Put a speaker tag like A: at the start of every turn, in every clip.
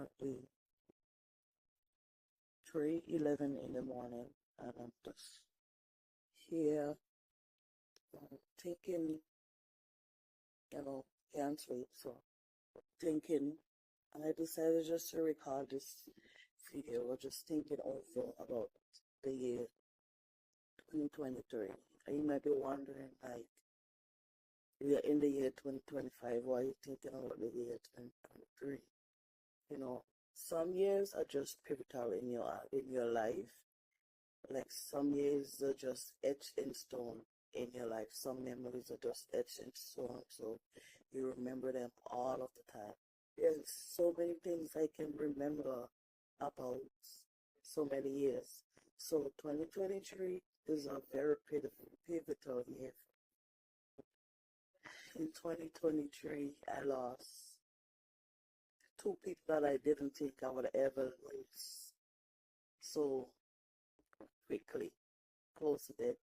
A: currently 3:11 in the morning, and I'm just here thinking, can't sleep, so thinking, and I decided just to record this video, or just thinking also about the year 2023. And you might be wondering, like, we are in the year 2025, why are you thinking about the year 2023? Some years are just pivotal in your life. Like some years are just etched in stone in your life. Some memories are just etched in stone, so you remember them all of the time. There's so many things I can remember about so many years. So 2023 is a very pivotal year. In 2023, I lost two people that I didn't think I would ever lose so quickly, close to death.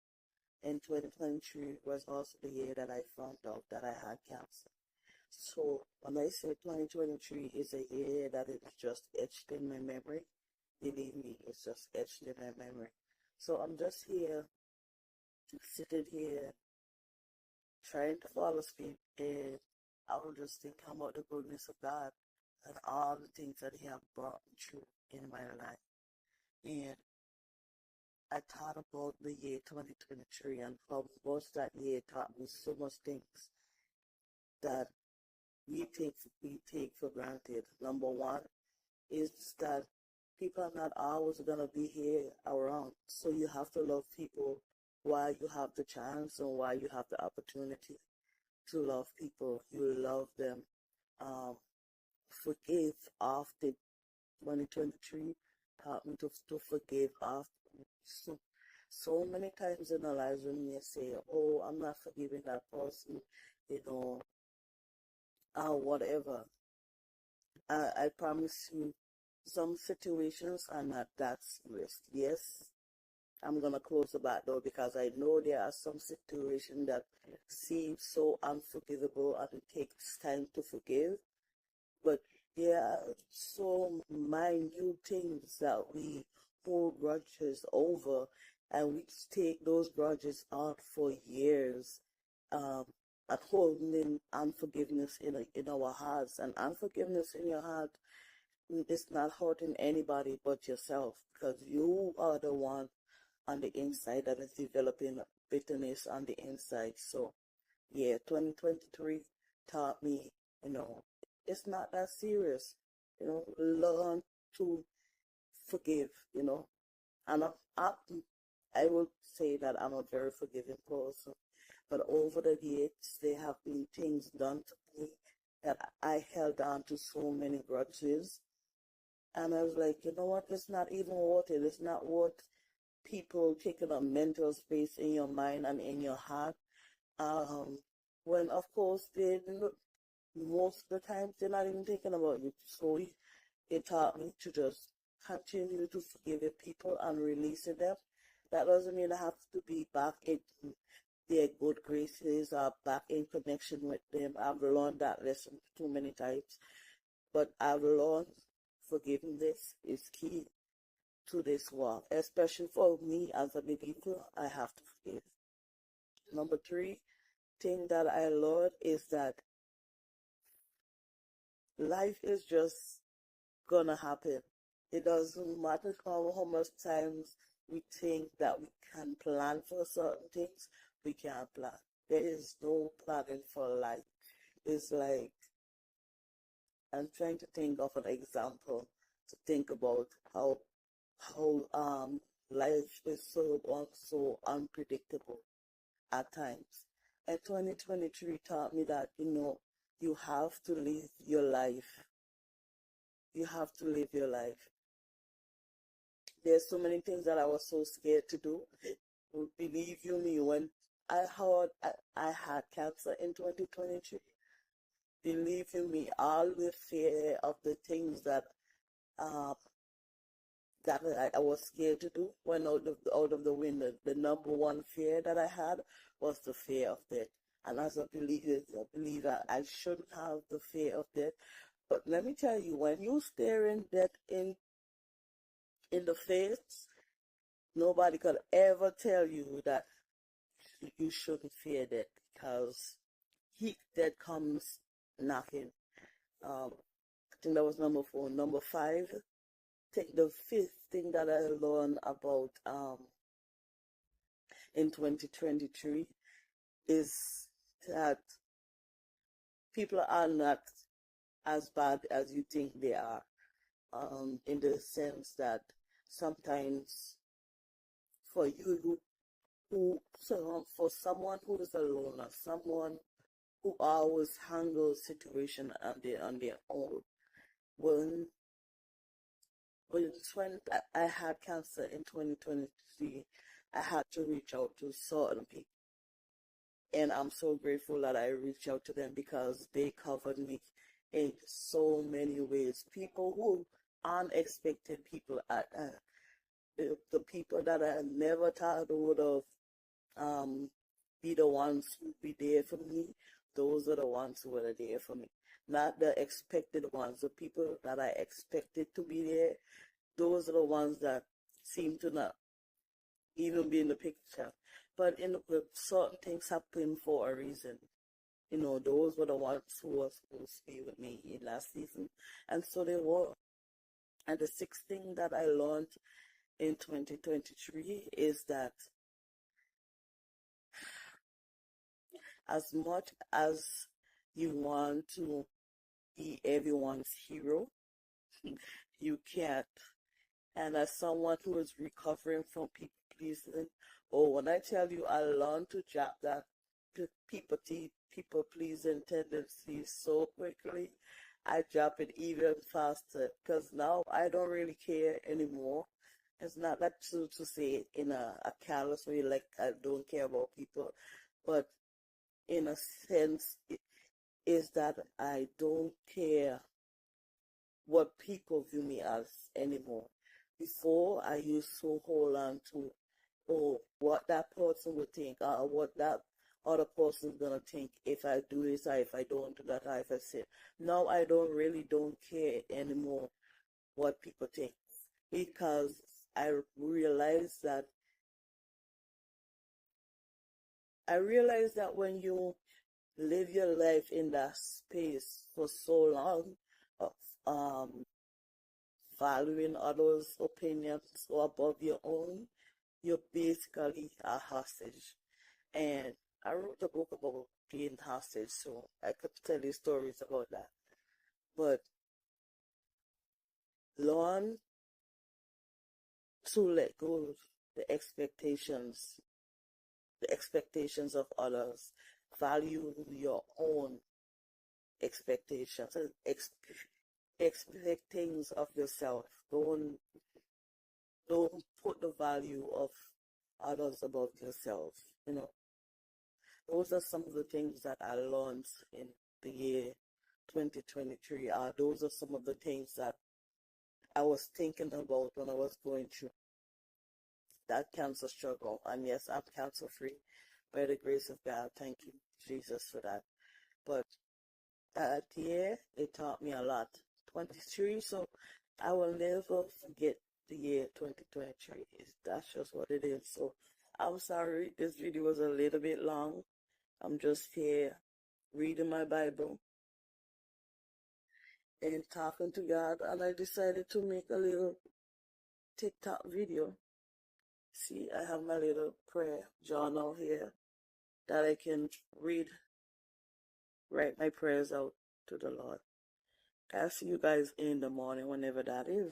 A: And 2023 was also the year that I found out that I had cancer. So when I say 2023 is a year that is just etched in my memory, believe me, it's just etched in my memory. So I'm just here, sitting here, trying to fall asleep, and I will just think about the goodness of God and all the things that He has brought me through in my life. And I thought about the year 2023, and how most that year taught me so much things that we take for granted. Number one is that people are not always gonna be here around, so you have to love people while you have the chance and while you have the opportunity to love people. You love them. Um, Forgive often. 2023 taught me to forgive often. So many times in our lives when we say, "Oh, I'm not forgiving that person," you know, whatever. I promise you, some situations are not that serious. Yes, I'm gonna close the back door because I know there are some situations that seem so unforgivable and it takes time to forgive. But there are so minute things that we hold grudges over, and we take those grudges on for years, um, and holding in unforgiveness in our hearts. And unforgiveness in your heart is not hurting anybody but yourself, because you are the one on the inside that is developing bitterness on the inside. So, yeah, 2023 taught me, you know, it's not that serious. Learn to forgive, And I will say that I'm a very forgiving person. But over the years, there have been things done to me that I held on to so many grudges. And I was like, you know what? It's not even worth it. It's not worth people taking up mental space in your mind and in your heart. Um, when of course most of the times they're not even thinking about you. So it taught me to just continue to forgive the people and releasing them. That doesn't mean I have to be back in their good graces or back in connection with them. I've learned that lesson too many times. But I've learned forgiveness is key to this walk, especially for me as a believer. I have to forgive. Number three thing that I learned is that life is just gonna happen. It doesn't matter how much times we think that we can plan for certain things, we can't plan. There is no planning for life. It's like, I'm trying to think of an example to think about how life is so unpredictable at times. And 2023 taught me that, you have to live your life. You have to live your life. There's so many things that I was so scared to do. Believe you me, when I heard I had cancer in 2023, believe you me, all the fear of the things uh, that I was scared to do went out of the window. The number one fear that I had was the fear of death. And as a believer, I shouldn't have the fear of death, But let me tell you, when you staring death in the face, nobody could ever tell you that you shouldn't fear death, because death comes knocking. I think that was number 4. Number 5, take the 5th thing that I learned about in 2023 is that people are not as bad as you think they are, in the sense that sometimes for you for someone who is a loner, someone who always handles situation on their own, when I had cancer in 2023, I had to reach out to certain people. And I'm so grateful that I reached out to them, because they covered me in so many ways. People who unexpected people, the people that I never thought would have be the ones who be there for me. Those are the ones who are there for me. Not the expected ones, the people that I expected to be there. Those are the ones that seem to not even be in the picture. But certain things happen for a reason. Those were the ones who were supposed to be with me in last season. And so they were. And the 6th thing that I learned in 2023 is that as much as you want to be everyone's hero, you can't. And as someone who is recovering from people pleasing, when I tell you, I learned to drop that people pleasing tendency so quickly, I drop it even faster, because now I don't really care anymore. It's not that to say it in a callous way, like I don't care about people, but in a sense, it is that I don't care what people view me as anymore. Before, I used to hold on to, what that person would think, or what that other person is going to think if I do this, or if I don't do that, or if I say. Now I don't care anymore what people think, because I realize that when you live your life in that space for so long of valuing others' opinions or above your own, you're basically a hostage. And I wrote a book about being hostage, so I could tell you stories about that. But learn to let go of the expectations of others. Value your own expectations, and expect things of yourself. Don't put the value of others above yourself. Those are some of the things that I learned in the year 2023. Those are some of the things that I was thinking about when I was going through that cancer struggle. And yes, I'm cancer free by the grace of God. Thank you, Jesus, for that. But that year, it taught me a lot. 23, so I will never forget the year 2023. That's just what it is. So I'm sorry, this video was a little bit long. I'm just here reading my Bible and talking to God, and I decided to make a little TikTok video. See, I have my little prayer journal here that I can write my prayers out to the Lord. I'll see you guys in the morning, whenever that is.